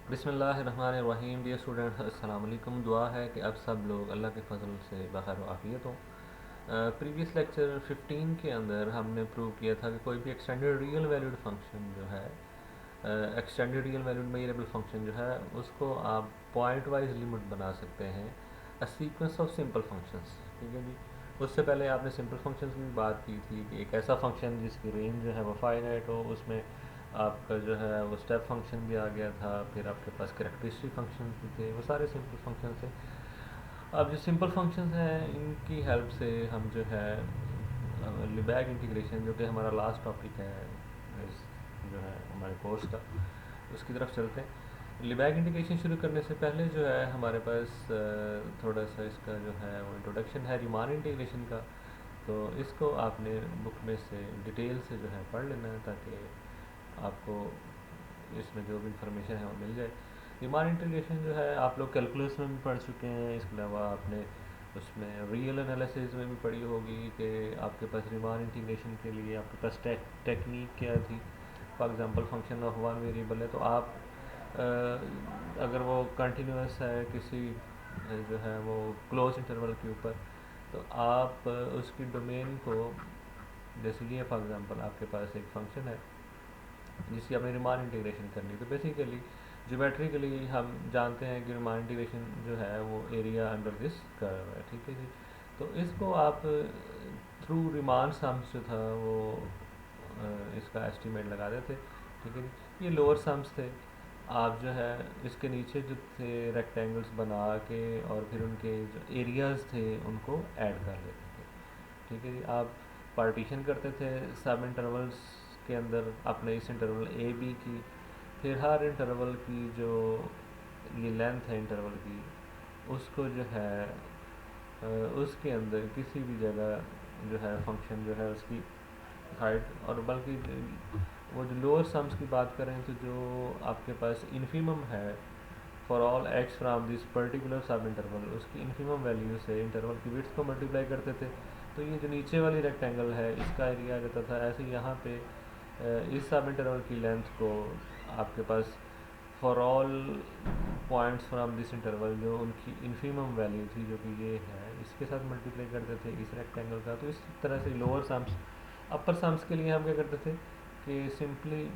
बिस्मिल्लाहिर्रहमानिर्रहीम। Dear student, अस्सलाम वालेकुम। दुआ है कि आप सब लोग अल्लाह के फजल से बखैर व आफियत हो। प्रीवियस लेक्चर 15 के अंदर हमने प्रूव किया था कि कोई भी एक्सटेंडेड रियल वैल्यूड फंक्शन जो है, extended real valued measurable function जो है, उसको आप पॉइंट वाइज लिमिट बना सकते हैं a sequence of simple functions. ठीक है जी। उससे पहले आपने सिंपल फंक्शंस की भी बात की थी कि एक ऐसा फंक्शन जिसकी रेंज जो है वो फाइनाइट हो, उसमें आपका जो है वो स्टेप फंक्शन भी आ गया था, फिर आपके पास कैरेक्टरिस्टिक फंक्शन भी थे, वो सारे सिंपल फंक्शन थे। अब जो सिंपल फंक्शंस हैं इनकी हेल्प से हम जो है लिबैक इंटीग्रेशन, जो कि हमारा लास्ट टॉपिक है इस जो है हमारे कोर्स का, उसकी तरफ चलते हैं। लिबैक इंटीग्रेशन शुरू करने से पहले जो है हमारे पास थोड़ा सा इसका जो है वो इंट्रोडक्शन है रीमान इंटीग्रेशन का। तो इसको आपने बुक में से डिटेल से जो है पढ़ लेना है ताकि आपको इसमें जो भी इंफॉर्मेशन है वो मिल जाए। रीमान इंटीग्रेशन जो है आप लोग कैलकुलस में भी पढ़ चुके हैं, इसके अलावा आपने उसमें रियल एनालिसिस में भी पढ़ी होगी कि आपके पास रीमान इंटीग्रेशन के लिए आपके पास टेक्निक क्या थी। For example function of one variable है, तो आप अगर वो कंटिन्यूस है किसी जो है वो क्लोज इंटरवल के ऊपर, तो आप उसकी डोमेन को, जैसे ये फॉर एग्जांपल आपके पास एक फंक्शन है जिसकी आपने रिमान इंटीग्रेशन करनी, तो बेसिकली ज्योमेट्रिकली हम जानते हैं कि रिमान इंटीग्रेशन जो है वो एरिया अंडर दिस कर्व है। ठीक है जी। तो इसको आप थ्रू रिमान सम्स जो था वो इसका एस्टिमेट लगा देते। ठीक है जी। ये लोअर सम्स थे। आप जो है इसके नीचे जो थे रेक्टेंगल्स बना के और फिर उनके जो एरियाज़ थे उनको ऐड कर लेते थे। ठीक है जी। आप पार्टीशन करते थे सब इंटरवल्स के अंदर अपने इस इंटरवल ए बी की, फिर हर इंटरवल की जो ये लेंथ है इंटरवल की, उसको जो है उसके अंदर किसी भी जगह जो है फंक्शन जो है उसकी हाइट, और बल्कि वो जो लोअर सम्स की बात करें तो जो आपके पास इन्फीमम है for all x from this particular सब इंटरवल, उसकी इन्फीमम वैल्यू से इंटरवल की विड्थ को मल्टीप्लाई करते थे। तो ये जो नीचे वाली रेक्टेंगल है इसका एरिया आ जाता था। ऐसे यहाँ पे इस सब इंटरवल की लेंथ को आपके पास for all points from this interval, जो उनकी इन्फीमम वैल्यू थी जो कि ये है, इसके साथ मल्टीप्लाई करते थे इस रेक्टेंगल का। तो इस तरह से लोअर सम्स, अपर सम्स के लिए हम क्या करते थे कि सिंपली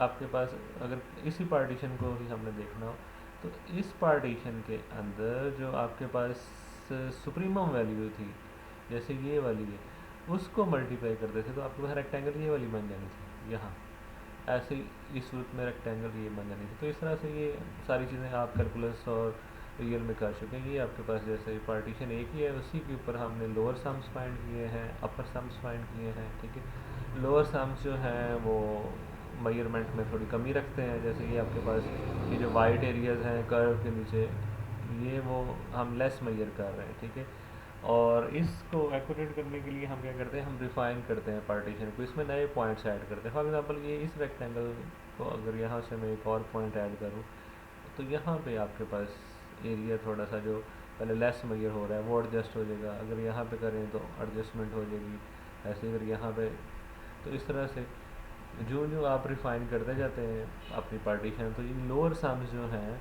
आपके पास अगर इसी पार्टीशन को ही हमने देखना हो, तो इस पार्टीशन के अंदर जो आपके पास सुप्रीमम वैल्यू थी, जैसे ये वाली है, उसको मल्टीप्लाई करते थे तो आपके पास रेक्टेंगल ये वाली बन जानी थी यहाँ। ऐसे ही इस रूप में रेक्टेंगल ये बन जानी थी। तो इस तरह से ये सारी चीज़ें आप कैलकुलस और रियल में कर चुके हैं। ये आपके पास जैसे पार्टीशन एक ही है, उसी के ऊपर हमने लोअर सम्स फाइंड किए हैं, अपर सम्स फाइंड किए हैं। ठीक है। लोअर सम्स जो हैं वो मेजरमेंट में थोड़ी कमी रखते हैं, जैसे ये आपके पास ये जो वाइट एरियाज़ हैं कर्व के नीचे, ये वो हम लेस मेजर कर रहे हैं। ठीक है। और इसको एक्यूरेट करने के लिए हम क्या करते हैं, हम रिफाइन करते हैं पार्टीशन को, इसमें नए पॉइंट्स ऐड करते हैं। फॉर एग्जांपल ये इस रेक्टेंगल को अगर यहाँ से मैं एक और पॉइंट ऐड करूँ, तो यहाँ पे आपके पास एरिया थोड़ा सा जो पहले लेस मेजर हो रहा है वो एडजस्ट हो जाएगा, अगर यहाँ पे करें तो एडजस्टमेंट हो जाएगी। ऐसे अगर यहाँ पे, तो इस तरह से जो जो आप रिफाइन करते जाते हैं अपनी पार्टीशन, तो इन लोअर सम्स जो हैं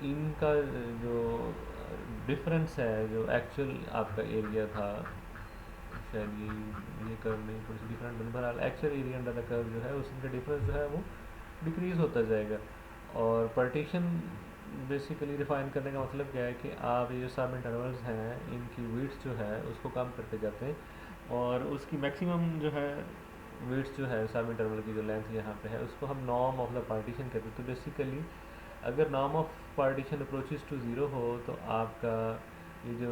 इनका जो डिफरेंस है, जो एक्चुअल आपका एरिया था, शायद ये कर्व में थोड़ी सी डिफरेंट बन, बहरहाल actual area under the curve जो है उसका डिफरेंस जो है वो डिक्रीज़ होता जाएगा। और पार्टीशन बेसिकली रिफाइन करने का मतलब क्या है कि आप ये जो सब इंटरवल्स हैं इनकी विड्थ जो है उसको कम करते जाते हैं, और उसकी मैक्सिमम जो है विड्थ जो है सब इंटरवल की जो लेंथ यहाँ पे है उसको हम नॉर्म ऑफ द पार्टीशन कहते हैं। तो बेसिकली अगर norm of partition approaches to zero हो तो आपका ये जो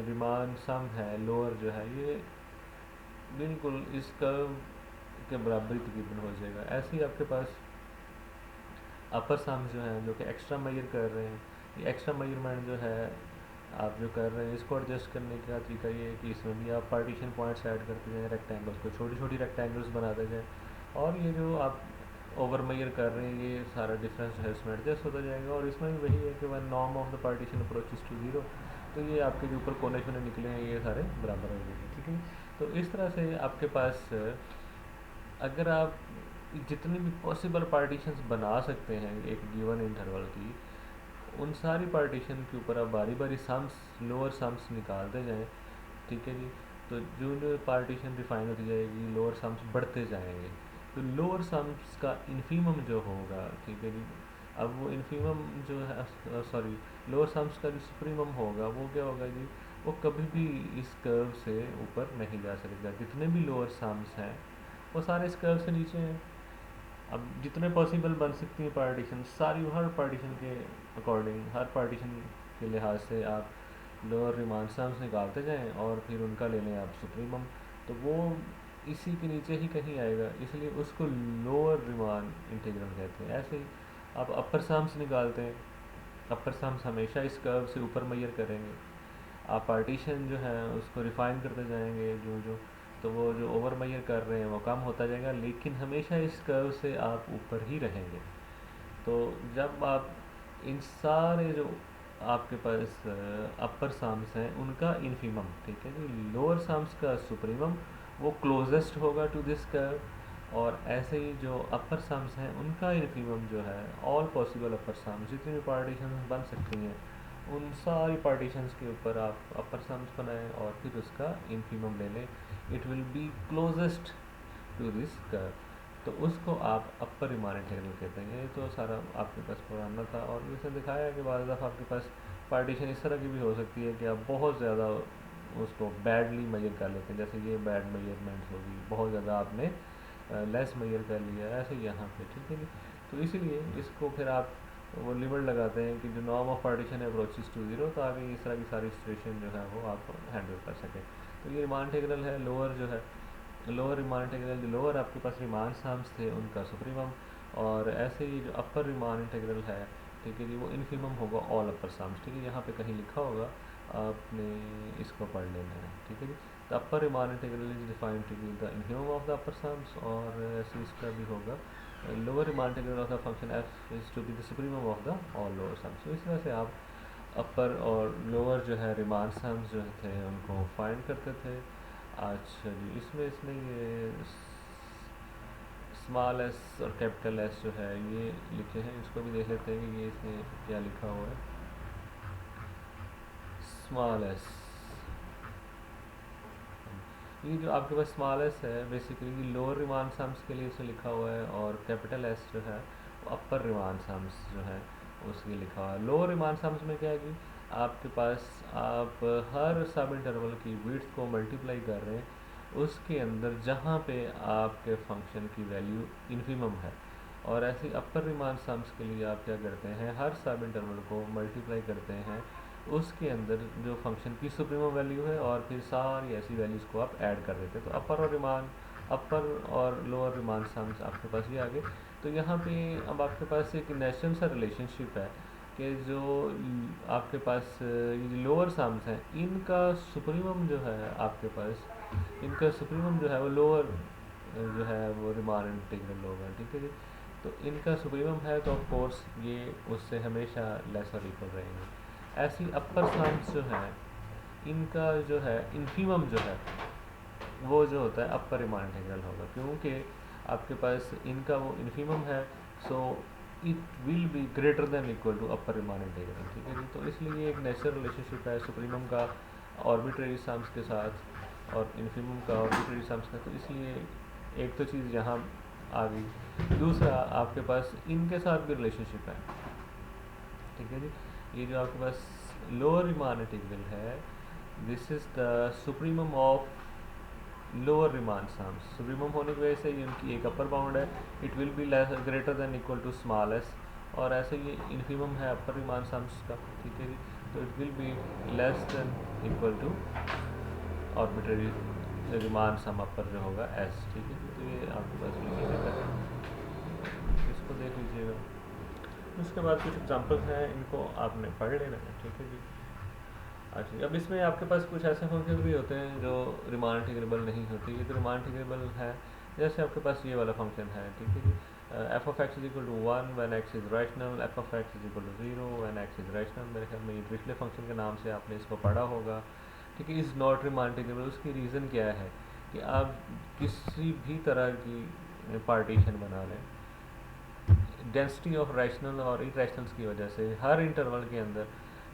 रिमान सम है लोअर जो है ये बिल्कुल इस कर्व के बराबर ही तकरीबन हो जाएगा। ऐसे ही आपके पास अपर सम्स जो हैं जो कि एक्स्ट्रा मेजर कर रहे हैं, ये एक्स्ट्रा मेजरमेंट जो है आप जो कर रहे हैं इसको एडजस्ट करने का तरीका ये है कि इसमें भी आप पार्टीशन पॉइंट्स ऐड करते जाएँ, रेक्टेंगल्स को छोटी छोटी रेक्टेंगल्स बनाते जाएँ, और ये जो आप ओवर मेजर कर रहे हैं ये सारा डिफरेंस जो है इसमें एडजस्ट होता जाएगा। और इसमें भी वही है कि one norm of the partition approaches to zero, तो ये आपके जो ऊपर कोने शोने निकले हैं ये सारे बराबर हो जाएंगे। ठीक है। तो इस तरह से आपके पास अगर आप जितनी भी पॉसिबल पार्टीशंस बना सकते हैं एक गिवन इंटरवल की, उन सारी पार्टीशन के ऊपर आप बारी बारी सम्स, लोअर सम्स निकालते जाएं। ठीक है जी। तो जो पार्टीशन रिफाइन होती जाएगी, लोअर सम्स बढ़ते जाएंगे। तो लोअर सम्स का इन्फीमम जो होगा, ठीक है जी, अब वो इन्फीमम जो है, सॉरी, लोअर सम्स का जो सुप्रीमम होगा वो क्या होगा जी, वो कभी भी इस कर्व से ऊपर नहीं जा सकेगा। जितने भी लोअर सम्स हैं वो सारे इस कर्व से नीचे हैं। अब जितने पॉसिबल बन सकती हैं पार्टीशन, सारी हर पार्टीशन के अकॉर्डिंग, हर पार्टीशन के लिहाज से आप लोअर रिमांड सम्स निकालते जाएं और फिर उनका ले लें आप सुप्रीमम। तो वो इसी के नीचे ही कहीं आएगा, इसलिए उसको लोअर रिमांड इंटीग्रल कहते हैं। ऐसे ही आप अपर सम्स निकालते हैं, अपर सम्स हमेशा इस कर्व से ऊपर मैयर करेंगे। आप पार्टीशन जो है उसको रिफाइन करते जाएंगे जो जो, तो वो जो ओवर मैयर कर रहे हैं वो कम होता जाएगा, लेकिन हमेशा इस कर्व से आप ऊपर ही रहेंगे। तो जब आप इन सारे जो आपके पास अपर साम्स हैं उनका इन्फीमम, ठीक है जी, लोअर साम्स का सुप्रीमम वो क्लोजेस्ट होगा टू दिस कर्व, और ऐसे ही जो अपर साम्स हैं उनका इन्फीमम जो है, ऑल पॉसिबल अपर साम्स जितनी भी पार्टीशन बन सकती हैं उन सारी पार्टीशंस के ऊपर आप अपर सम्स बनाएं और फिर उसका इन्फीमम ले लें। It will be closest to this curve, तो उसको आप अपर रिमान इंटीग्रल कहते हैं। ये तो सारा आपके पास पुराना था, और इसने दिखाया है कि बाद दफ़ा आपके पास पार्टीशन इस तरह की भी हो सकती है कि आप बहुत ज़्यादा उसको बैडली मेजर कर लेते हैं, जैसे ये बैड मेजरमेंट्स होगी, बहुत ज़्यादा आपने लेस मेजर कर लिया, ऐसे यहाँ पे, ठीक है जी। तो इसीलिए इसको फिर आप वो लिमिट लगाते हैं कि जो norm of partition approaches to zero, ताकि इस तरह की सारी सिचुएशन जो है वो आप हैंडल कर सकें। तो ये रिमान इंटीग्रल है, लोअर जो है, लोअर रिमान इंटीग्रल, जो लोअर आपके पास रिमान सम्स थे उनका सुप्रीमम, और ऐसे ही जो अपर रिमान इंटीग्रल है, ठीक है जी, वो इन्फीमम होगा ऑल अपर सम्स। ठीक है, यहाँ पे कहीं लिखा होगा, आपने इसको पढ़ लेना है, ठीक है जी। The upper Riemann integral is defined to be the infimum of the upper sums, और ऐसे इसका भी होगा lower Riemann integral of the function f is to be the supremum of the all lower sums. तो इस तरह से आप अपर और लोअर जो है रिमान सम्स जो थे उनको फाइंड करते थे। अच्छा जी, इसमें इसने ये स्मॉल एस और कैपिटल एस जो है ये लिखे हैं, इसको भी देख लेते हैं कि ये इसमें क्या लिखा हुआ है। स्मॉल एस, ये जो आपके पास स्मॉल एस है बेसिकली लोअर रिमान सम्स के लिए इसमें लिखा हुआ है, और कैपिटल एस जो है वो अपर रिमान सम्स जो है उसके लिए लिखा हुआ है। लोअर रिमान सम्स में क्या है कि आपके पास आप हर सब इंटरवल की विड्थ को मल्टीप्लाई कर रहे हैं, उसके अंदर जहाँ पे आपके फंक्शन की वैल्यू इन्फीमम है, और ऐसे अपर रिमान सम्स के लिए आप क्या करते हैं, हर सब इंटरवल को मल्टीप्लाई करते हैं उसके अंदर जो फंक्शन की सुप्रीमम वैल्यू है, और फिर सारी ऐसी वैल्यूज़ को आप ऐड कर देते हैं। तो अपर और रिमान, अपर और लोअर रिमान सम्स आपके पास ये आ गए। तो यहाँ पे अब आपके पास एक नेचुरल सा रिलेशनशिप है कि जो आपके पास ये जो लोअर सम्स हैं इनका सुप्रीमम जो है आपके पास, इनका सुप्रीमम जो है वो लोअर जो है वो रिमान इंटीग्रल होगा, ठीक है जी। तो इनका सुप्रीमम है तो ऑफ कोर्स ये उससे हमेशा लेस और इक्वल रहेंगे। ऐसी अपर सम्स जो है इनका जो है इन्फीमम जो है वो जो होता है अपर रिमान इंटीग्रल होगा, क्योंकि आपके पास इनका वो इन्फीमम है, so it will be greater than equal to upper Riemann integral, ठीक है जी। तो इसलिए एक नेचुरल रिलेशनशिप है सुप्रीमम का आर्बिट्रेरी सम्स के साथ और इन्फीमम का आर्बिट्रेरी सम्स का। तो इसलिए एक तो चीज़ यहाँ आ गई, दूसरा आपके पास इनके साथ भी रिलेशनशिप है, ठीक है जी। ये जो आपके पास लोअर रिमान इंटीग्रल है, this is the supremum of lower Riemann sums. Supremum होने की वजह से ये उनकी एक अपर बाउंड है, it will be greater than equal to small s, और ऐसे ये इन्फीमम है अपर रिमान सम्स का, ठीक है जी। तो it will be less than equal to arbitrary Riemann sum upper जो होगा एस, ठीक है जी। तो ये आपके पास रिलेशनशिप है, इसको देख लीजिएगा। उसके बाद कुछ एग्जाम्पल्स हैं, इनको आपने पढ़ लेना है, ठीक है जी। अच्छा, अब इसमें आपके पास कुछ ऐसे फंक्शन भी होते हैं जो रिमान इंटीग्रेबल नहीं होते। ये तो रिमान इंटीग्रेबल है, जैसे आपके पास ये वाला फंक्शन है, ठीक है जी। F of x is equal to 1 when x is rational, f of x is equal to 0 when x is rational. मेरे ख्याल में ये पिछले फंक्शन के नाम से आपने इसको पढ़ा होगा, ठीक है। इज़ नॉट रिमान इंटीग्रेबल, उसकी रीज़न क्या है कि आप किसी भी तरह की पार्टीशन बना लें। डेंसिटी ऑफ रैशनल और इरेशनल्स की वजह से हर इंटरवल के अंदर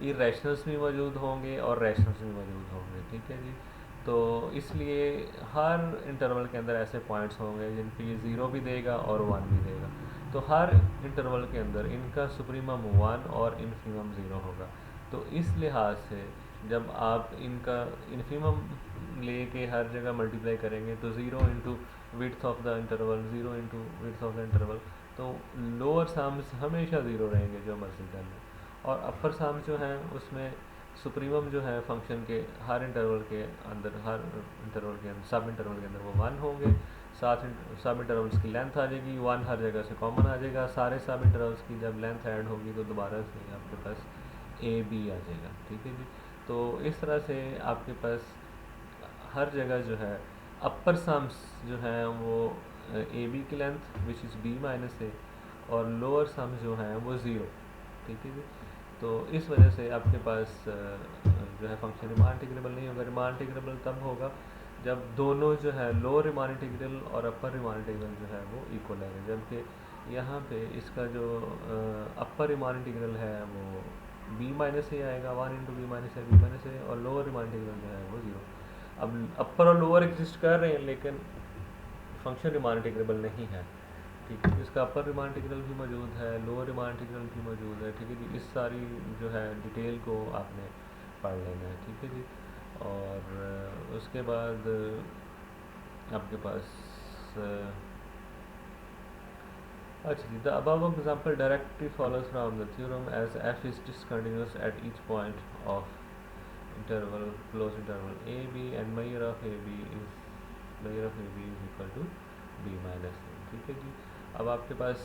इरेशनल्स भी मौजूद होंगे और रैशनल्स भी मौजूद होंगे, ठीक है जी। तो इसलिए हर इंटरवल के अंदर ऐसे पॉइंट्स होंगे जिन पे ये ज़ीरो भी देगा और वन भी देगा। तो हर इंटरवल के अंदर इनका सुप्रीमम वन और इन्फीमम ज़ीरो होगा। तो इस लिहाज से जब आप इनका इन्फीमम लेके हर जगह मल्टीप्लाई करेंगे तो zero into width of the interval, zero into width of the interval, तो लोअर साम्स हमेशा ज़ीरो रहेंगे जो मर्जी कर लें, और अपर साम्स जो हैं उसमें सुप्रीमम जो है फंक्शन के हर इंटरवल के अंदर, हर इंटरवल के अंदर, सब इंटरवल के अंदर वो वन होंगे। साथ सब इंटरवल्स की लेंथ आ जाएगी, वन हर जगह से कॉमन आ जाएगा। सारे सब इंटरवल्स की जब लेंथ ऐड होगी तो दोबारा से आपके पास ए बी आ जाएगा, ठीक है जी। तो इस तरह से आपके पास हर जगह जो है अपर सम्स जो हैं वो ए बी की length which is b minus a, और लोअर सम्स जो हैं वो ज़ीरो, ठीक है जी। तो इस वजह से आपके पास जो है फंक्शन रिमान इंटीग्रेबल नहीं होगा। रिमान इंटीग्रेबल तब होगा जब दोनों जो है लोअर रिमान इंटीग्रल और अपर रिमान इंटीग्रल जो है वो इक्वल है, जबकि यहाँ पे इसका जो अपर रिमान इंटीग्रल है वो बी माइनस ए आएगा, one into B minus A, B minus a, और लोअर रिमान इंटीग्रल जो है वो ज़ीरो। अब अपर और लोअर एग्जिस्ट कर रहे हैं लेकिन फंक्शन रिमान इंटीग्रेबल नहीं है, ठीक है। इसका अपर रिमान इंटीग्रल भी मौजूद है, लोअर रिमान इंटीग्रल भी मौजूद है, ठीक है जी। इस सारी जो है डिटेल को आपने पढ़ लेना है, ठीक है जी। और उसके बाद आपके पास अच्छा जी, the above example directly follows from the theorem as f is discontinuous at each point of interval, close interval a b, and measure of a b is equal to b minus a, ठीक है जी। अब आपके पास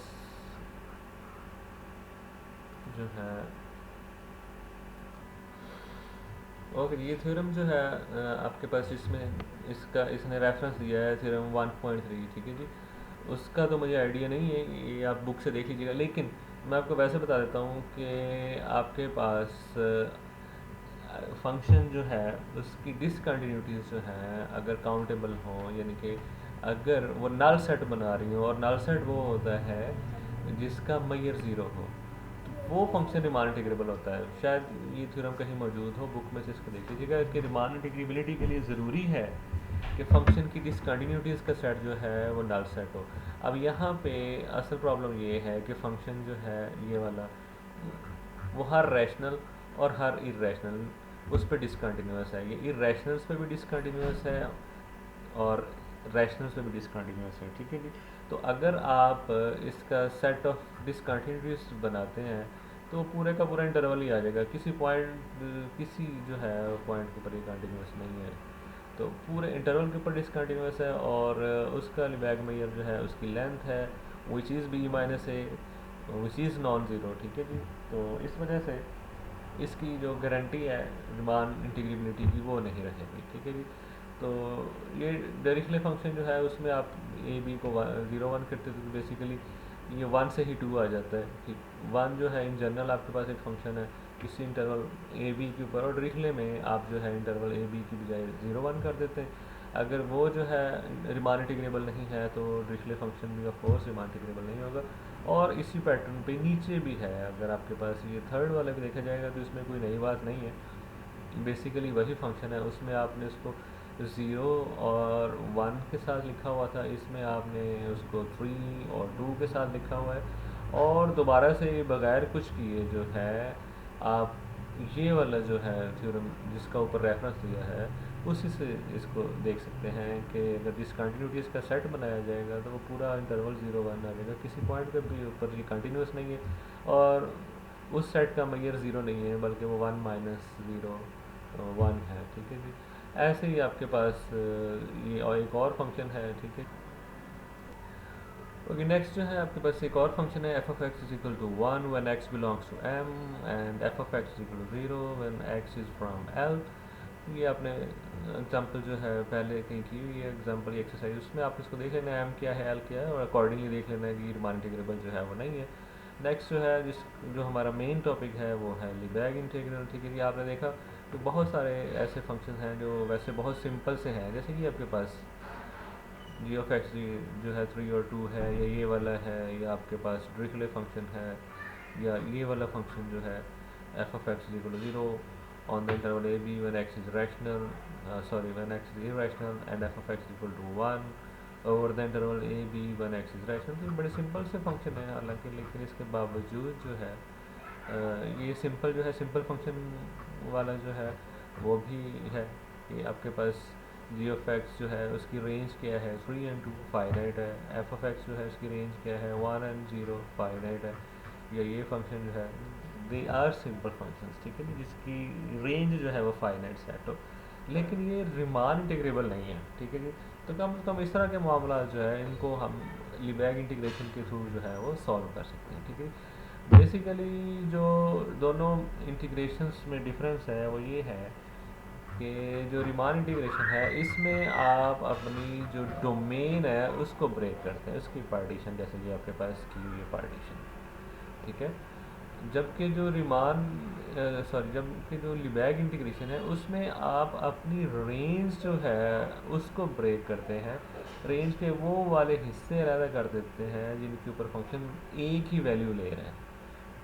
जो है okay, ये theorem जो है आपके पास इसमें इसने रेफरेंस दिया है थ्योरम 1.3, ठीक है जी। उसका तो मुझे आइडिया नहीं है, ये आप बुक से देख लीजिएगा, लेकिन मैं आपको वैसे बता देता हूँ कि आपके पास फंक्शन जो है उसकी डिसकंटिन्यूटीज जो हैं अगर काउंटेबल हों, यानी कि अगर वो नल सेट बना रही हो, और नल सेट वो होता है जिसका मैयर ज़ीरो हो, तो वो फंक्शन रिमान इंटीग्रेबल होता है। शायद ये थ्योरम कहीं मौजूद हो, बुक में से इसको देख लीजिएगा कि रिमान इंटीग्रेबिलिटी के लिए ज़रूरी है कि फंक्शन की डिसकंटिन्यूटीज़ का सेट जो है वो नल सेट हो। अब यहाँ पे असल प्रॉब्लम ये है कि फंक्शन जो है ये वाला वो हर रैशनल और हर इरेशनल उस पर डिसकंटिन्यूस है, ये इरेशनल्स पे भी डिसकंटिन्यूस है और रैशनल्स पे भी डिसकंटिन्यूस है, ठीक है जी। तो अगर आप इसका सेट ऑफ डिसकंटिन्यूटीज बनाते हैं तो पूरे का पूरा इंटरवल ही आ जाएगा, किसी पॉइंट किसी जो है पॉइंट के ऊपर ये कंटिन्यूस नहीं है, तो पूरे इंटरवल के ऊपर डिसकंटिन्यूस है। और उसका लिबैग मेयर जो है उसकी लेंथ है which is b minus a which is non zero, ठीक है जी। तो इस वजह से इसकी जो गारंटी है रिमान इंटीग्रेबिलिटी की वो नहीं रहेगी, ठीक है जी। तो ये डायरेक्टली फंक्शन जो है उसमें आप ए बी को 0 1 करते थे तो बेसिकली ये 1 से ही 2 आ जाता है, ठीक। 1 जो है इन जनरल आपके पास एक फंक्शन है किसी इंटरवल ए बी के ऊपर, और डिरिचले में आप जो है इंटरवल ए बी की बजाय 0 1 कर देते हैं। अगर वो जो है रिमान इंटीग्रेबल नहीं है तो डिरिचले फंक्शन भी ऑफ कोर्स रिमान इंटीग्रेबल नहीं होगा। और इसी पैटर्न पे नीचे भी है, अगर आपके पास ये थर्ड वाला भी देखा जाएगा तो इसमें कोई नई बात नहीं है, बेसिकली वही फंक्शन है। उसमें आपने उसको 0 और 1 के साथ लिखा हुआ था, इसमें आपने उसको 3 और 2 के साथ लिखा हुआ है, और दोबारा से बगैर कुछ किए जो है आप ये वाला जो है थ्योरम जिसका ऊपर रेफरेंस दिया है उसी से इसको देख सकते हैं कि अगर डिसकंटिन्यूटी इसका सेट बनाया जाएगा तो वो पूरा इंटरवल 0 1 आ जाएगा, किसी पॉइंट पे भी ऊपर ये कंटिन्यूस नहीं है, और उस सेट का मैयर 0 नहीं है बल्कि वो 1 माइनस 0 1 है, ठीक है जी। ऐसे ही आपके पास ये और एक और फंक्शन है, ठीक है। ओके, नेक्स्ट जो है आपके पास एक और फंक्शन है f of x is equal to 1 when x belongs to M, and f of x is equal to 0 when x is from L. ये आपने एग्जांपल जो है पहले कहीं की हुई है एग्जांपल एक्सरसाइज, उसमें आप इसको देख लेना है एम क्या है एल क्या है, और अकॉर्डिंगली देख लेना है कि रिमान इंटीग्रेबल जो है वो नहीं है। नेक्स्ट जो है जो हमारा मेन टॉपिक है वो है लिबैग इंटीग्रल, ठीक है कि आपने देखा तो बहुत सारे ऐसे फंक्शन हैं जो वैसे बहुत सिंपल से हैं, जैसे कि आपके पास जी ऑफ एक्स जो है 3 और 2 है, या ये वाला है, या आपके पास ड्रिकले फंक्शन है, या ये वाला फंक्शन जो है f of x equal to 0 on the interval a b when x is rational, sorry when x is irrational and f of x equal to 1 over the interval a b when x is rational. तो ये बड़े simple से function है हालांकि, लेकिन इसके बावजूद जो है ये सिंपल जो है सिंपल फंक्शन वाला जो है वो भी है कि आपके पास जी ऑफ एक्स जो है उसकी रेंज क्या है 3 and 2 फाइनाइट है, एफ ऑफ एक्स जो है उसकी रेंज क्या है 1 and 0 फाइनाइट है, या ये फंक्शन जो है दे आर सिंपल फंक्शंस, ठीक है, जिसकी रेंज जो है वो फाइनाइट सेट हो, लेकिन ये रिमान इंटीग्रेबल नहीं है, ठीक है जी। तो कम से कम इस तरह के मामला जो है इनको हम लिबैग इंटीग्रेशन के थ्रू जो है वो सॉल्व कर सकते हैं, ठीक है। बेसिकली जो दोनों इंटीग्रेशंस में डिफरेंस है वो ये है कि जो रिमान इंटीग्रेशन है इसमें आप अपनी जो डोमेन है उसको ब्रेक करते हैं, उसकी पार्टीशन, जैसे कि आपके पास की हुई पार्टीशन, ठीक है। जबकि जो जबकि जो लिबैग इंटीग्रेशन है उसमें आप अपनी रेंज जो है उसको ब्रेक करते हैं, रेंज के वो वाले हिस्से अलग कर देते हैं जिनके ऊपर फंक्शन एक ही वैल्यू ले रहे हैं,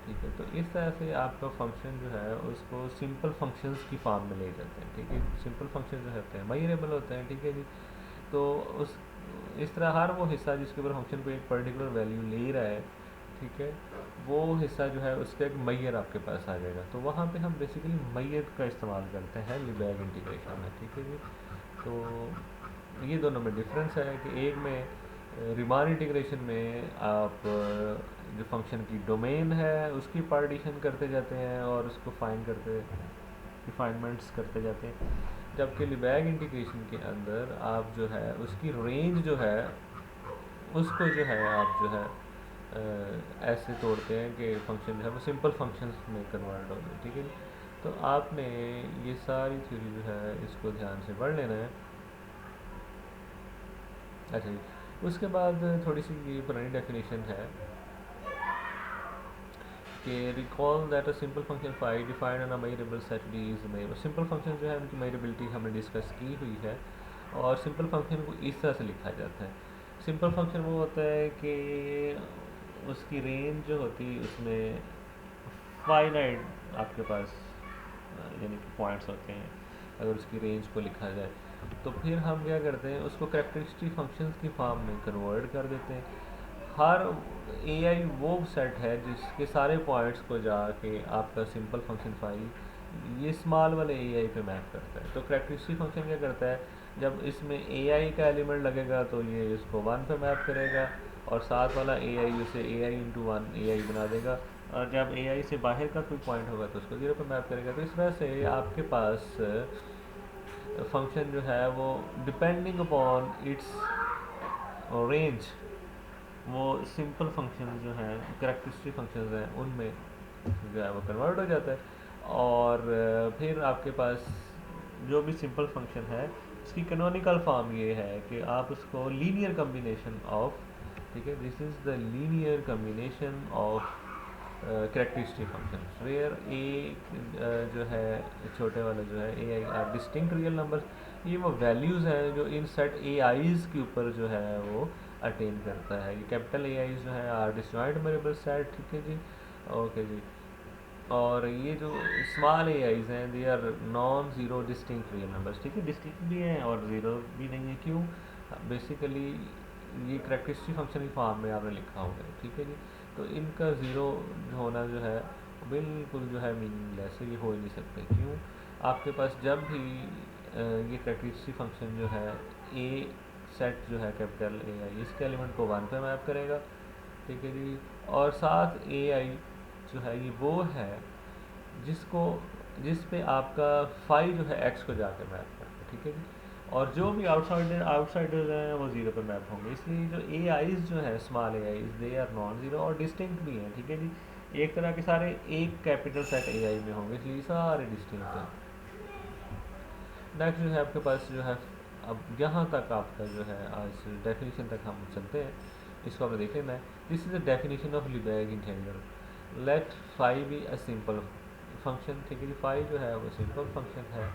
ठीक है। तो इस तरह से आपका फंक्शन जो है उसको सिंपल फंक्शंस की फॉर्म में ले जाते हैं, ठीक है। सिंपल फंक्शन जो होते हैं मेजरेबल होते हैं, ठीक है जी। तो उस इस तरह हर वो हिस्सा जिसके ऊपर फंक्शन को एक पर्टिकुलर वैल्यू ले रहा है, ठीक है, वो हिस्सा जो है उसका एक मैयर आपके पास आ जाएगा। तो वहाँ पे हम बेसिकली मैयर का इस्तेमाल करते हैं लिबैग इंटीग्रेशन में, ठीक है जी। तो ये दोनों में डिफरेंस है कि एक में रिमान इंटीग्रेशन में आप जो फंक्शन की डोमेन है उसकी पार्टीशन करते जाते हैं और उसको फाइन करते रिफाइनमेंट्स करते जाते हैं, जबकि लिबैग इंटीग्रेशन के अंदर आप जो है उसकी रेंज जो है उसको जो है आप जो है ऐसे तोड़ते हैं कि फंक्शन जो है वो सिंपल फंक्शंस में कन्वर्ट हो जाए, ठीक है। तो आपने ये सारी थ्योरी जो है इसको ध्यान से पढ़ लेना है। अच्छा जी, उसके बाद थोड़ी सी ये पुरानी डेफिनेशन है कि recall that a simple function phi defined on a measurable set d is measurable. Simple function जो है उनकी मेजरेबिलिटी हमने डिस्कस की हुई है, और सिंपल फंक्शन को इस तरह से लिखा जाता है। सिंपल फंक्शन वो होता है कि उसकी रेंज जो होती है उसमें फाइनाइट आपके पास यानी कि पॉइंट्स होते हैं। अगर उसकी रेंज को लिखा जाए तो फिर हम क्या करते हैं उसको कैरेक्टरिस्टिक फंक्शंस की फॉर्म में कन्वर्ट कर देते हैं। हर ए आई वो सेट है जिसके सारे पॉइंट्स को जाके आपका सिंपल फंक्शन फाइल ये स्मॉल वाले ए आई पे मैप करता है। तो कैरेक्टरिस्टिक फंक्शन क्या करता है, जब इसमें ए आई का एलिमेंट लगेगा तो ये इसको 1 पे मैप करेगा, और साथ वाला ए आई उसे ए आई इंटू 1 ए आई बना देगा, और जब ए आई से बाहर का कोई पॉइंट होगा तो उसको 0 पे मैप करेगा। तो इस तरह से आपके पास फंक्शन जो है वो डिपेंडिंग अपॉन इट्स रेंज वो सिंपल फंक्शन जो हैं कैरेक्टरिस्टिक फंक्शंस हैं उनमें जो है वो कन्वर्ट हो जाता है। और फिर आपके पास जो भी सिंपल फंक्शन है इसकी कैनोनिकल फॉर्म ये है कि आप उसको लीनियर कम्बिनेशन ऑफ, ठीक है, this is the linear combination of characteristic function where a जो है छोटे वाला जो है a i are distinct real numbers. ये वो वैल्यूज़ हैं जो इन सेट ए आईज़ के ऊपर जो है वो अटेन करता है। ये कैपिटल ए आईज़ जो है आर डिस्जॉइंट वेरिएबल सेट, ठीक है जी, ओके जी। और ये जो स्मॉल ए आईज़ हैं they are non zero distinct real numbers, ठीक है, डिस्टिंक्ट भी हैं और ज़ीरो भी नहीं है। क्यों? बेसिकली ये कैरेक्टरिस्टिक फंक्शन की फॉर्म में आपने लिखा होगा, ठीक है जी। तो इनका ज़ीरो होना जो है बिल्कुल जो है मीनिंगलेस है, ये हो ही नहीं सकते। क्यों? आपके पास जब भी ये कैरेक्टरिस्टिक फंक्शन जो है ए सेट जो है कैपिटल ए आई इसके एलिमेंट को 1 पे मैप करेगा, ठीक है जी, और साथ ए आई जो है ये वो है जिसको जिस पे आपका फाई जो है एक्स को जाके मैप करता है, ठीक है जी। और जो भी आउटसाइडर्स हैं वो 0 पे मैप होंगे। इसलिए जो ए आईज़ जो है small a i's they are non zero और डिस्टिंक्ट भी हैं, ठीक है जी। एक तरह के सारे एक कैपिटल सेट ए आई में होंगे, इसलिए सारे डिस्टिंक्ट हैं। नेक्स्ट जो है आपके पास जो है, अब यहाँ तक आपका जो है आज डेफिनेशन तक हम चलते हैं, इसको आपने देख लेना है। This is the definition of Lebesgue integral. Let phi be a simple function, ठीक है जी। फाई जो है वो सिंपल फंक्शन है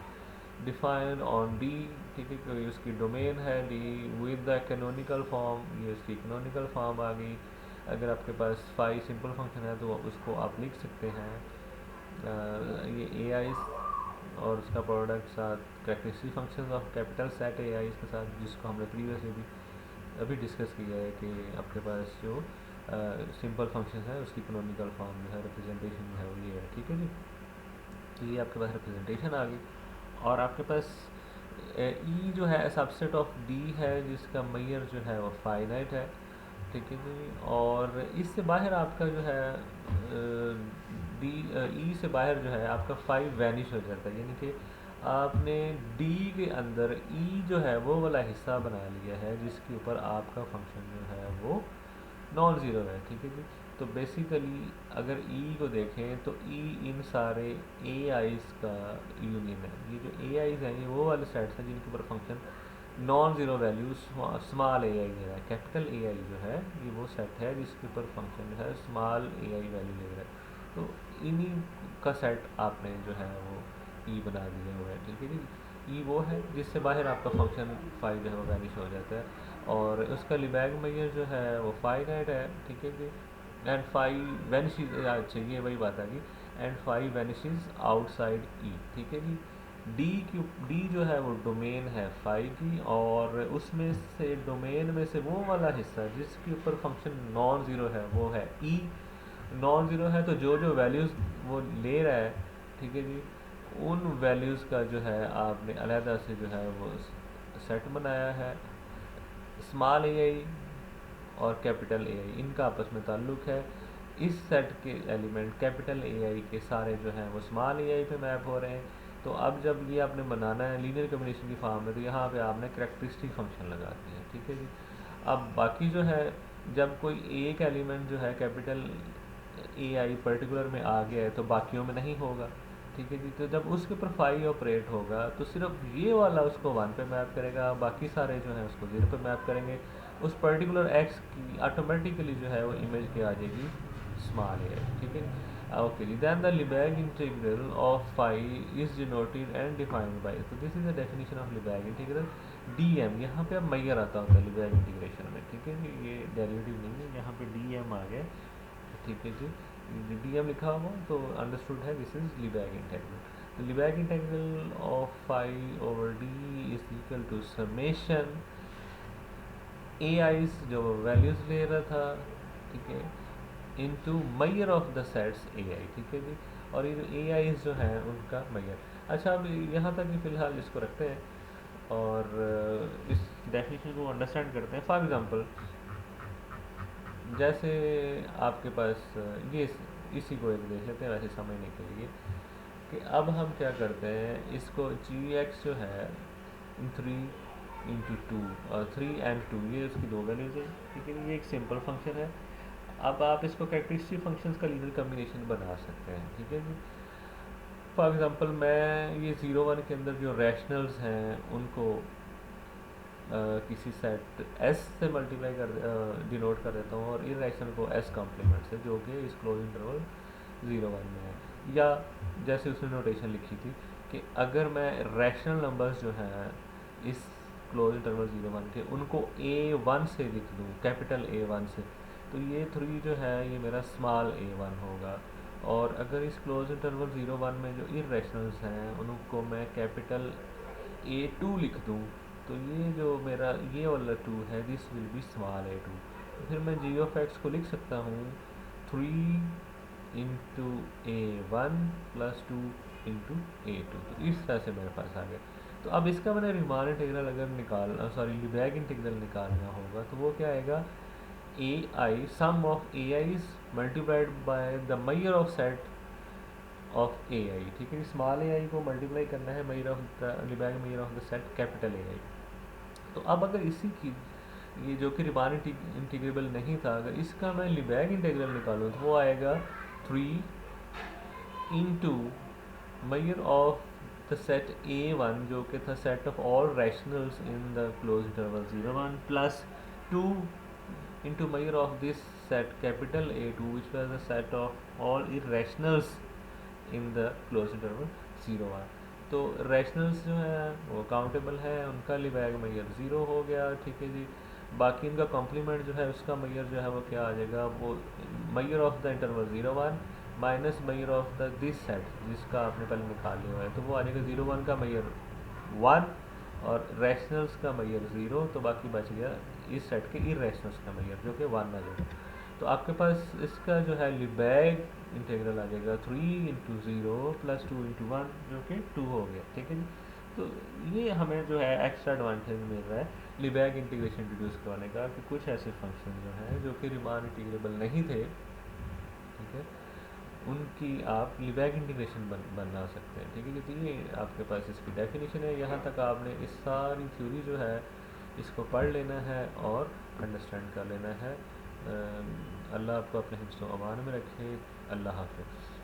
डिफाइन ऑन डी, ठीक है, कोई उसकी डोमेन है D with the canonical form, ये उसकी कैनोनिकल फॉर्म आ गई। अगर आपके पास 5 सिंपल फंक्शन है तो उसको आप लिख सकते हैं ये ए आई और उसका प्रोडक्ट साथ characteristic function of capital set a i के साथ, जिसको हमने प्रीवियसली भी अभी डिस्कस किया है कि आपके पास जो सिंपल फंक्शन है उसकी कैनोनिकल फॉर्म जो है रिप्रेजेंटेशन जो है वो ये है, ठीक है जी। तो ये आपके पास रिप्रेजेंटेशन आ गई और आपके पास ई जो है सबसेट ऑफ डी है जिसका मैयर जो है वो फाइनाइट है, ठीक है जी। और इससे बाहर आपका जो है डी ई से बाहर जो है आपका 5 वैनिश हो जाता है, यानी कि आपने डी के अंदर ई जो है वो वाला हिस्सा बना लिया है जिसके ऊपर आपका फंक्शन जो है वो नॉन ज़ीरो है, ठीक है जी। तो बेसिकली अगर ई को देखें तो ई इन सारे ए आईज़ का यूनियन है। ये जो ए आईज़ हैं ये वो वाले सेट्स हैं जिनके ऊपर function non zero value small a i ले रहा है। कैपिटल ए आई जो है ये वो सेट है जिसके ऊपर फंक्शन जो है स्मॉल ए आई वैल्यू ले रहा है। तो इन्हीं का सेट आपने जो है वो ई बना दिया हुआ है, ठीक है जी। ई वो है जिससे बाहर आपका फंक्शन फाइव जो है वो वैनिश हो जाता है और उसका लिबैग मैयर जो है वो फाइनाइट है, ठीक है जी। एंड फाइव वैनिशेस, अच्छा ये वही बात आ गई, एंड फाइव वैनिशेस आउटसाइड ई, ठीक है जी। डी जो है वो डोमेन है फाइव की और उसमें से डोमेन में से वो वाला हिस्सा जिसके ऊपर फंक्शन नॉन ज़ीरो है वो है ई। नॉन ज़ीरो है तो जो जो वैल्यूज़ वो ले रहा है, ठीक है जी, उन वैल्यूज़ का जो है आपने अलहदा से जो है वो सेट बनाया है। स्मॉल ए आई और कैपिटल ए आई इनका आपस में ताल्लुक़ है। इस सेट के एलिमेंट कैपिटल ए आई के सारे जो हैं वो स्मॉल ए आई पे मैप हो रहे हैं। तो अब जब ये आपने बनाना है लीनियर कम्बिनेशन की फॉर्म में तो यहाँ पे आपने कैरेक्टरिस्टिक फंक्शन लगा दिया है, ठीक है जी। अब बाकी जो है जब कोई एक एलिमेंट जो है कैपिटल ए आई पर्टिकुलर में आ गया है तो बाकियों में नहीं होगा, ठीक है जी। तो जब उसके ऊपर फाई ऑपरेट होगा तो सिर्फ ये वाला उसको वन पे मैप करेगा, बाकी सारे जो हैं उसको ज़ीरो पे मैप करेंगे। उस पर्टिकुलर एक्स की ऑटोमेटिकली जो है वो इमेज के आ जाएगी स्मॉल ए, ठीक है। ओके जी, then the Lebesgue integral of phi is denoted and defined by, तो this is the definition of Lebesgue integral D M. यहाँ पे अब मैयर आता होता है लिबैग इंटीग्रेशन में, ठीक है जी। ये डेरिवेटिव नहीं है, यहाँ पे डी एम आ गया, ठीक है जी। डी एम लिखा हुआ तो अंडरस्टूड है दिस इज लिबैग इंटीग्रल। तो Lebesgue integral of phi over D is equal to summation a i's जो वैल्यूज़ ले रहा था, ठीक है, into measure of the sets a i, ठीक है जी। और ये ए आईज जो हैं उनका मैयर। अच्छा अब यहाँ तक ही फ़िलहाल इसको रखते हैं और इस डेफिनेशन को अंडरस्टैंड करते हैं। फॉर एग्ज़ाम्पल जैसे आपके पास ये इसी को एक देख लेते हैं वैसे समझने के लिए कि अब हम क्या करते हैं, इसको जी एक्स जो है 3 × 2 और 3 and 2 ये उसकी दो वैल्यूज़ है, ठीक है। ये एक सिंपल फंक्शन है। अब आप इसको कैरेक्टरिस्टिक फंक्शंस का लीनियर कम्बिनेशन बना सकते हैं, ठीक है जी। फॉर एग्ज़ाम्पल मैं ये 0 1 के अंदर जो रैशनल्स हैं उनको किसी सेट एस से मल्टीप्लाई कर डिनोट कर देता हूँ और इरेशनल को एस कॉम्प्लीमेंट से जो कि इस क्लोज इंटरवल 0 1 में है। या जैसे उसने नोटेशन लिखी थी कि अगर मैं रैशनल नंबर्स जो हैं इस क्लोज इंटरवल 0 1 के उनको A1 से लिख दूँ, कैपिटल A1 से, तो ये 3 जो है ये मेरा स्मॉल A1 होगा। और अगर इस क्लोज इंटरवल 0 1 में जो इरेशनल्स हैं उनको मैं कैपिटल A2 लिख दूँ तो ये जो मेरा ये वाला 2 है this will be small A2। तो फिर मैं जी ऑफ एक्स को लिख सकता हूँ 3 into A1 plus 2 into A2। तो इस तरह से मेरे पास आ गया। तो अब इसका मैंने रिमान इंटीग्रल अगर लिबैग इंटीग्रल निकालना होगा तो वो क्या आएगा, a i sum of a i's multiplied by the measure of set of a i, ठीक है। स्मॉल ए आई को मल्टीप्लाई करना है measure of the Lebesgue measure of the set capital a i. तो अब अगर इसी की ये जो कि रिमान इंटीग्रेबल नहीं था, अगर इसका मैं लिबैग इंटीग्रल निकालूँ तो वो आएगा 3 into measure of the set A1 जो कि था set of all rationals in the close interval 0 1 plus 2 into measure of this set capital A2 which was the set of all irrationals in the close interval 0 1। तो rationals जो है वो countable है, उनका लिबैग Maihar zero हो गया, ठीक है जी। बाकी इनका कॉम्प्लीमेंट जो है उसका मैयर जो है वो क्या आ जाएगा, वो measure of the interval 0 1 minus measure of the this set जिसका आपने पहले निकाल लिया है, तो वो आ जाएगा 0 1 का मैयर 1 और रैशनल्स का मैयर 0, तो बाकी बच गया इस सेट के इरेशनल्स का मैयर जो कि 1 आ जाएगा। तो आपके पास इसका जो है लिबैग इंटीग्रल आ जाएगा 3 × 0 प्लस 2 × 1 जो कि 2 हो गया, ठीक है जी। तो ये हमें जो है एक्स्ट्रा एडवांटेज मिल रहा है लिबैग इंटीग्रेशन इंट्रोड्यूस करवाने का, कि कुछ ऐसे फंक्शन जो हैं जो कि रीमान इंटीग्रेबल नहीं थे, ठीक है, उनकी आप लिबैग इंटीग्रेशन बना सकते हैं, ठीक है। तो ये आपके पास इसकी डेफिनेशन है। यहाँ तक आपने इस सारी थ्योरी जो है इसको पढ़ लेना है और अंडरस्टैंड कर लेना है। अल्लाह आपको अपने हिफ्ज़ व अमान में रखे। अल्लाह हाफ़िज़।